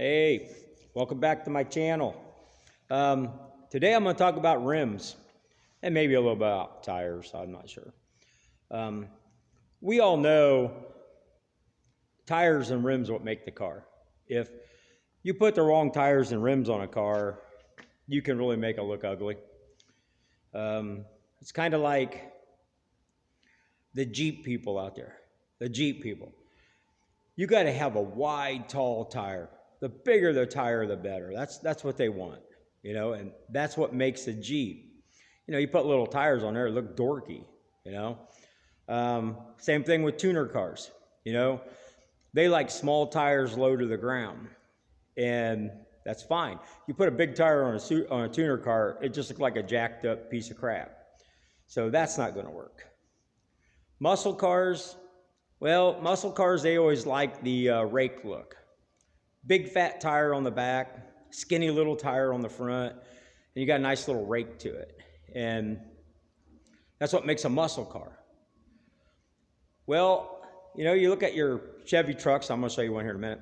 Hey, welcome back to my channel. Today I'm going to talk about rims and maybe a little bit about tires. I'm not sure. We all know tires and rims are what make the car. If you put the wrong tires and rims on a car, you can really make it look ugly. It's kind of like the Jeep people out there. The Jeep people. You got to have a wide, tall tire. The bigger the tire, the better. That's what they want, and that's what makes a Jeep. You put little tires on there, it look dorky, Same thing with tuner cars, They like small tires low to the ground, and that's fine. You put a big tire on a tuner car, it just looks like a jacked up piece of crap. So that's not going to work. Muscle cars, they always like the rake look. Big fat tire on the back, skinny little tire on the front, and you got a nice little rake to it. And that's what makes a muscle car. Well, you look at your Chevy trucks, I'm going to show you one here in a minute.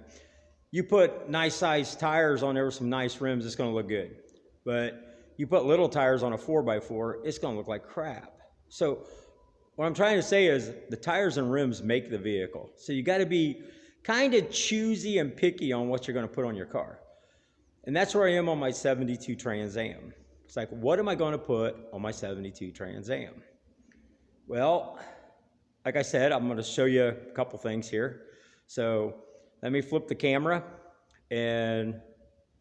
You put nice sized tires on there with some nice rims, it's going to look good. But you put little tires on a 4x4, it's going to look like crap. So what I'm trying to say is the tires and rims make the vehicle. So you got to be kind of choosy and picky on what you're going to put on your car. And that's where I am on my 72 Trans Am. It's like, what am I going to put on my 72 Trans Am? Well, like I said, I'm going to show you a couple things here. So let me flip the camera and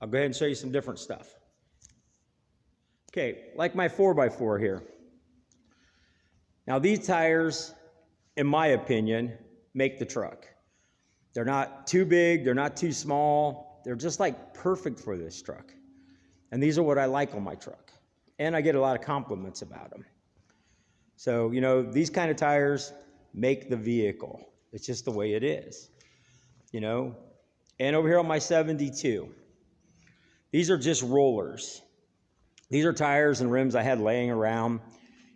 I'll go ahead and show you some different stuff. Okay, like my 4x4 here. Now these tires, in my opinion, make the truck. They're not too big, they're not too small. They're just like perfect for this truck. And these are what I like on my truck. And I get a lot of compliments about them. So, these kind of tires make the vehicle. It's just the way it is, And over here on my 72, these are just rollers. These are tires and rims I had laying around,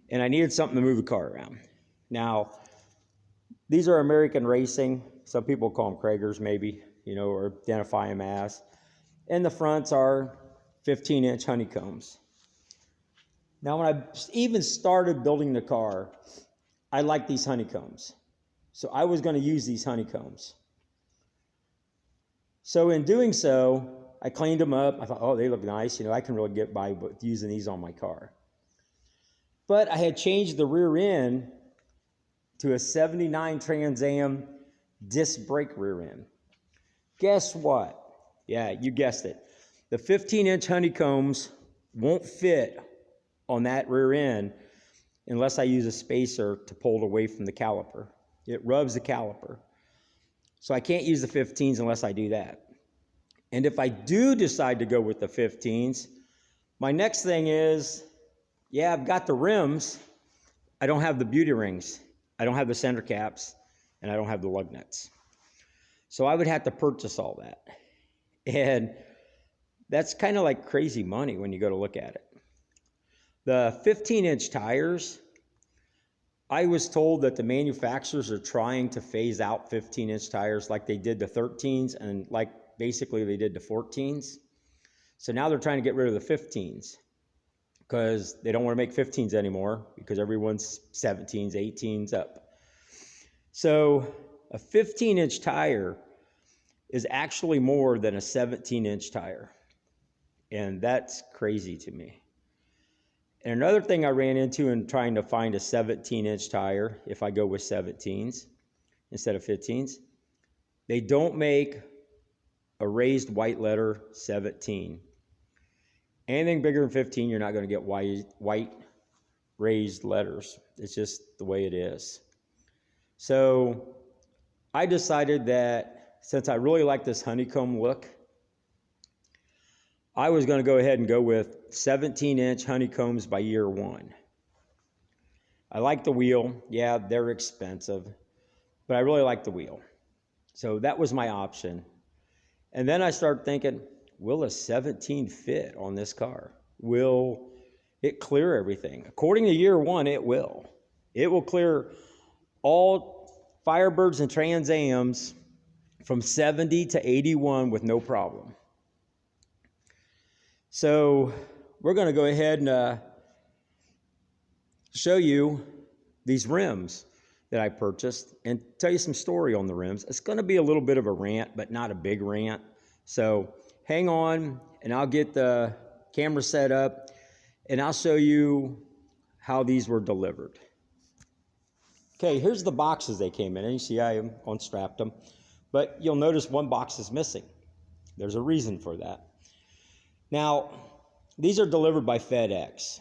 and I needed something to move the car around. Now, these are American Racing. Some people call them Kragers maybe, or identify them as. And the fronts are 15-inch honeycombs. Now, when I even started building the car, I liked these honeycombs. So I was going to use these honeycombs. So in doing so, I cleaned them up. I thought, oh, they look nice. I can really get by with using these on my car. But I had changed the rear end to a 79 Trans Am disc brake rear end. Guess what? Yeah, you guessed it. The 15-inch honeycombs won't fit on that rear end unless I use a spacer to pull it away from the caliper. It rubs the caliper. So I can't use the 15s unless I do that. And if I do decide to go with the 15s, my next thing is, yeah, I've got the rims. I don't have the beauty rings. I don't have the center caps. And I don't have the lug nuts. So I would have to purchase all that. And that's kind of like crazy money when you go to look at it. The 15-inch tires, I was told that the manufacturers are trying to phase out 15-inch tires like they did the 13s and like basically they did the 14s. So now they're trying to get rid of the 15s because they don't want to make 15s anymore because everyone's 17s, 18s up. So a 15-inch tire is actually more than a 17-inch tire. And that's crazy to me. And another thing I ran into in trying to find a 17-inch tire, if I go with 17s instead of 15s, they don't make a raised white letter 17. Anything bigger than 15, you're not going to get white raised letters. It's just the way it is. So I decided that since I really like this honeycomb look, I was going to go ahead and go with 17-inch honeycombs by year one. I like the wheel. Yeah, they're expensive, but I really like the wheel. So that was my option. And then I started thinking, will a 17 fit on this car? Will it clear everything? According to year one, it will. It will clear all Firebirds and Trans Ams from 70 to 81 with no problem. So we're going to go ahead and show you these rims that I purchased and tell you some story on the rims. It's going to be a little bit of a rant, but not a big rant. So hang on, and I'll get the camera set up, and I'll show you how these were delivered. Okay, here's the boxes they came in. And you see I unstrapped them, but you'll notice one box is missing. There's a reason for that. Now, these are delivered by FedEx.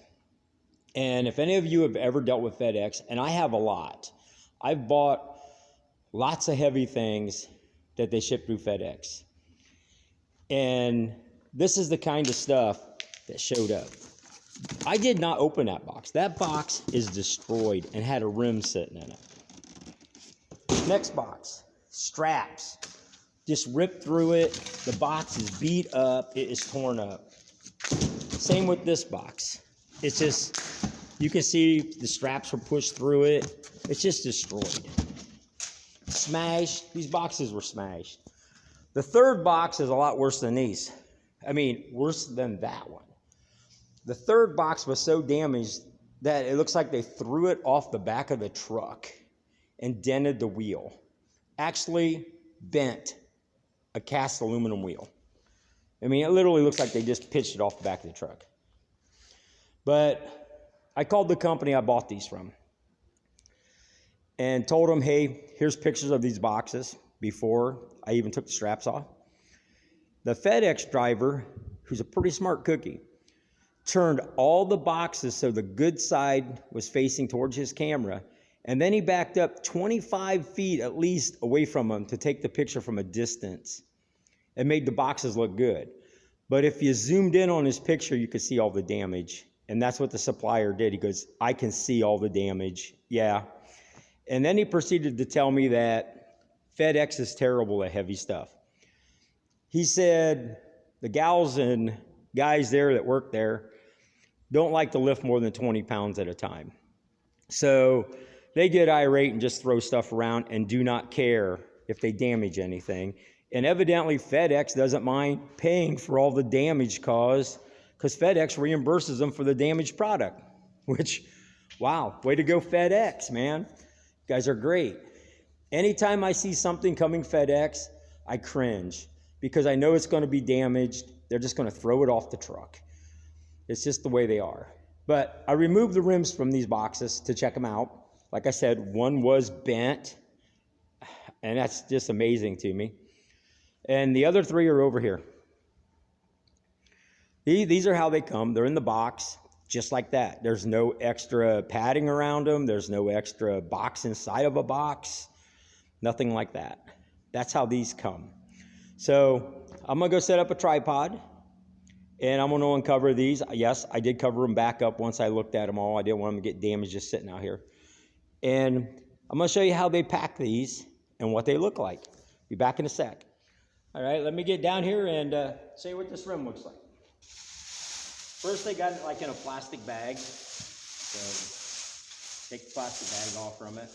And if any of you have ever dealt with FedEx, and I have a lot, I've bought lots of heavy things that they ship through FedEx. And this is the kind of stuff that showed up. I did not open that box. That box is destroyed and had a rim sitting in it. Next box, straps. Just ripped through it. The box is beat up. It is torn up. Same with this box. It's just, you can see the straps were pushed through it. It's just destroyed. Smashed. These boxes were smashed. The third box is a lot worse than these. I mean, worse than that one. The third box was so damaged that it looks like they threw it off the back of the truck and dented the wheel. Actually bent a cast aluminum wheel. I mean, it literally looks like they just pitched it off the back of the truck. But I called the company I bought these from and told them, hey, here's pictures of these boxes before I even took the straps off. The FedEx driver, who's a pretty smart cookie, turned all the boxes so the good side was facing towards his camera, and then he backed up 25 feet at least away from him to take the picture from a distance and made the boxes look good. But if you zoomed in on his picture, you could see all the damage. And that's what the supplier did. He goes, I can see all the damage. Yeah. And then he proceeded to tell me that FedEx is terrible at heavy stuff. He said the gals and guys there that work there don't like to lift more than 20 pounds at a time. So they get irate and just throw stuff around and do not care if they damage anything. And evidently FedEx doesn't mind paying for all the damage caused because FedEx reimburses them for the damaged product, which, wow, way to go FedEx, man. You guys are great. Anytime I see something coming FedEx, I cringe because I know it's going to be damaged. They're just going to throw it off the truck. It's just the way they are. But I removed the rims from these boxes to check them out. Like I said, one was bent, and that's just amazing to me. And the other three are over here. These are how they come. They're in the box, just like that. There's no extra padding around them. There's no extra box inside of a box. Nothing like that. That's how these come. So I'm going to go set up a tripod, and I'm going to uncover these. Yes, I did cover them back up once I looked at them all. I didn't want them to get damaged just sitting out here. And I'm going to show you how they pack these and what they look like. Be back in a sec. All right, let me get down here and show you what this rim looks like. First, they got it like in a plastic bag. So take the plastic bag off from it.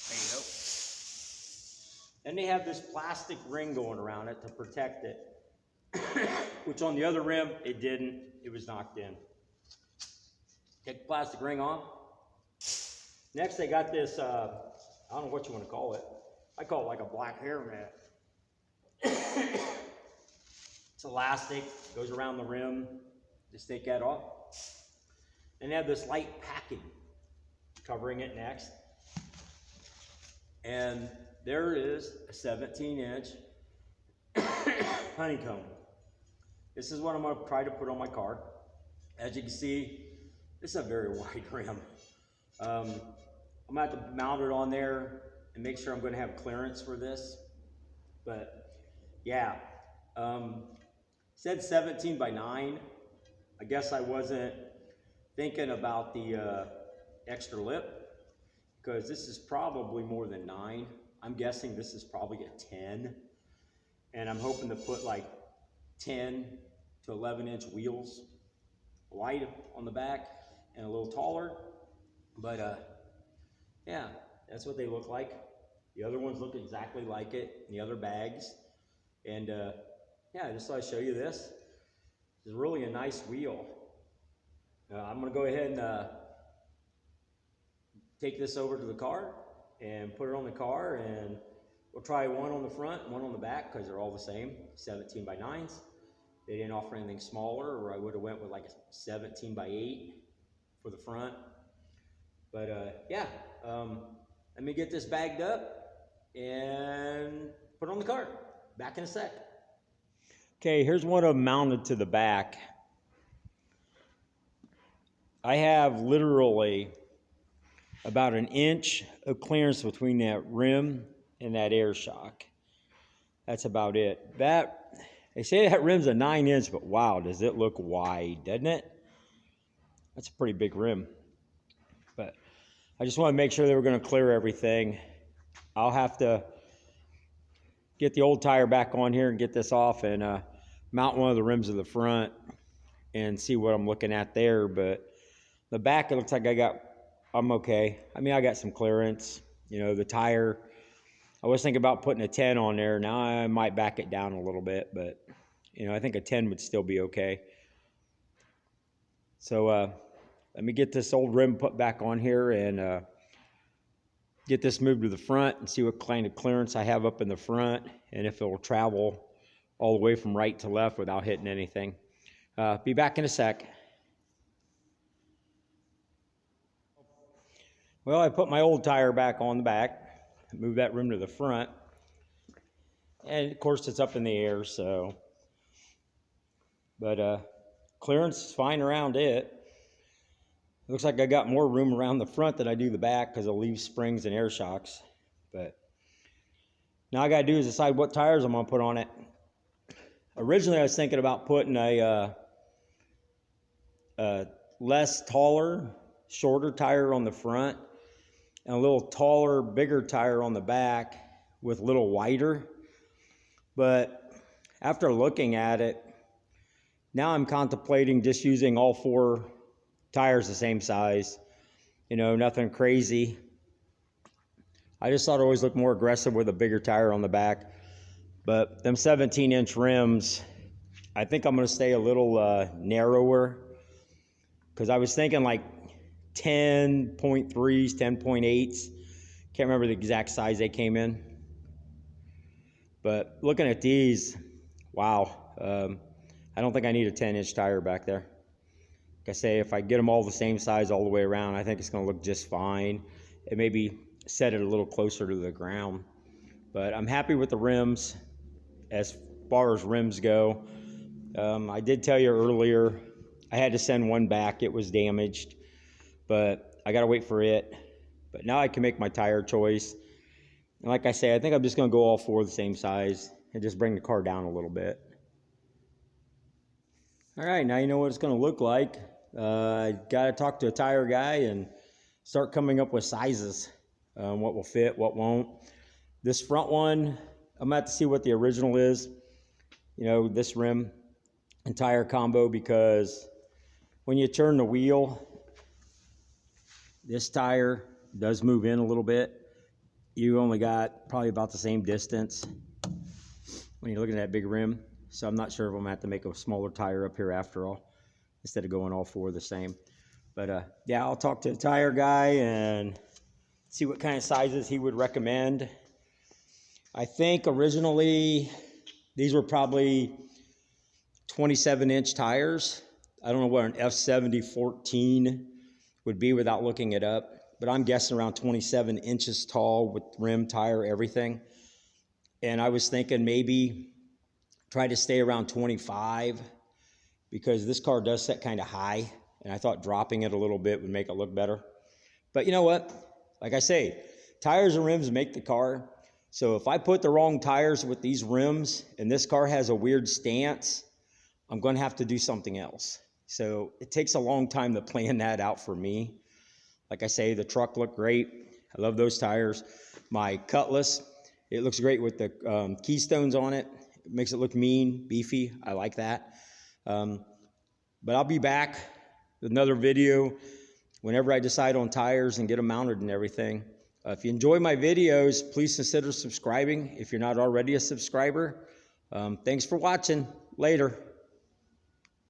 There you go. Then they have this plastic ring going around it to protect it, which on the other rim, it didn't. It was knocked in. Take the plastic ring on. Next, they got this, I don't know what you want to call it. I call it like a black hair mat. It's elastic, goes around the rim. Just take that off. And they have this light packing covering it next. And there is a 17-inch honeycomb. This is what I'm going to try to put on my car. As you can see, this is a very wide rim. I'm going to have to mount it on there and make sure I'm going to have clearance for this. But yeah, said 17 by 9. I guess I wasn't thinking about the extra lip because this is probably more than 9. I'm guessing this is probably a 10. And I'm hoping to put like 10 to 11-inch wheels, wide on the back and a little taller. But yeah, that's what they look like. The other ones look exactly like it in the other bags. And yeah, I just thought I'd show you this. It's really a nice wheel. I'm going to go ahead and take this over to the car and put it on the car, and we'll try one on the front and one on the back because they're all the same, 17 by 9s. They didn't offer anything smaller, or I would have went with like a 17 by 8 for the front. But yeah, let me get this bagged up and put it on the cart. Back in a sec. Okay, here's one of them mounted to the back. I have literally about an inch of clearance between that rim and that air shock. That's about it. They say that rim's a 9-inch, but wow, does it look wide, doesn't it? That's a pretty big rim. But I just want to make sure they were going to clear everything. I'll have to get the old tire back on here and get this off and mount one of the rims of the front and see what I'm looking at there. But the back, it looks like I'm okay. I mean, I got some clearance. You know, the tire, I was thinking about putting a 10 on there. Now I might back it down a little bit, but you know, I think a 10 would still be okay. So let me get this old rim put back on here and get this moved to the front and see what kind of clearance I have up in the front and if it will travel all the way from right to left without hitting anything. Be back in a sec. Well, I put my old tire back on the back, moved that rim to the front, and of course it's up in the air, so. But clearance is fine around it. Looks like I got more room around the front than I do the back because of leaf springs and air shocks. But now I got to do is decide what tires I'm going to put on it. Originally, I was thinking about putting a less taller, shorter tire on the front and a little taller, bigger tire on the back with a little wider. But after looking at it, now I'm contemplating just using all 4 tires the same size, you know, nothing crazy. I just thought it always looked more aggressive with a bigger tire on the back. But them 17-inch rims, I think I'm going to stay a little narrower because I was thinking like 10.3s, 10.8s. Can't remember the exact size they came in. But looking at these, wow, I don't think I need a 10-inch tire back there. Like I say, if I get them all the same size all the way around, I think it's going to look just fine. It maybe set it a little closer to the ground. But I'm happy with the rims as far as rims go. I did tell you earlier, I had to send one back. It was damaged, but I got to wait for it. But now I can make my tire choice. And like I say, I think I'm just going to go all 4 the same size and just bring the car down a little bit. All right, now you know what it's going to look like. I got to talk to a tire guy and start coming up with sizes, what will fit, what won't. This front one, I'm going to have to see what the original is, you know, this rim and tire combo, because when you turn the wheel, this tire does move in a little bit. You only got probably about the same distance when you're looking at that big rim. So I'm not sure if I'm going to have to make a smaller tire up here after all, instead of going all 4 the same. But yeah, I'll talk to the tire guy and see what kind of sizes he would recommend. I think originally these were probably 27-inch tires. I don't know what an F70 14 would be without looking it up, but I'm guessing around 27 inches tall with rim, tire, everything. And I was thinking maybe try to stay around 25 because this car does set kind of high, and I thought dropping it a little bit would make it look better. But you know what? Like I say, tires and rims make the car. So if I put the wrong tires with these rims and this car has a weird stance, I'm going to have to do something else. So it takes a long time to plan that out for me. Like I say, the truck looked great. I love those tires. My Cutlass, it looks great with the keystones on it. It makes it look mean, beefy. I like that. But I'll be back with another video whenever I decide on tires and get them mounted and everything. If you enjoy my videos, please consider subscribing if you're not already a subscriber. Thanks for watching. Later.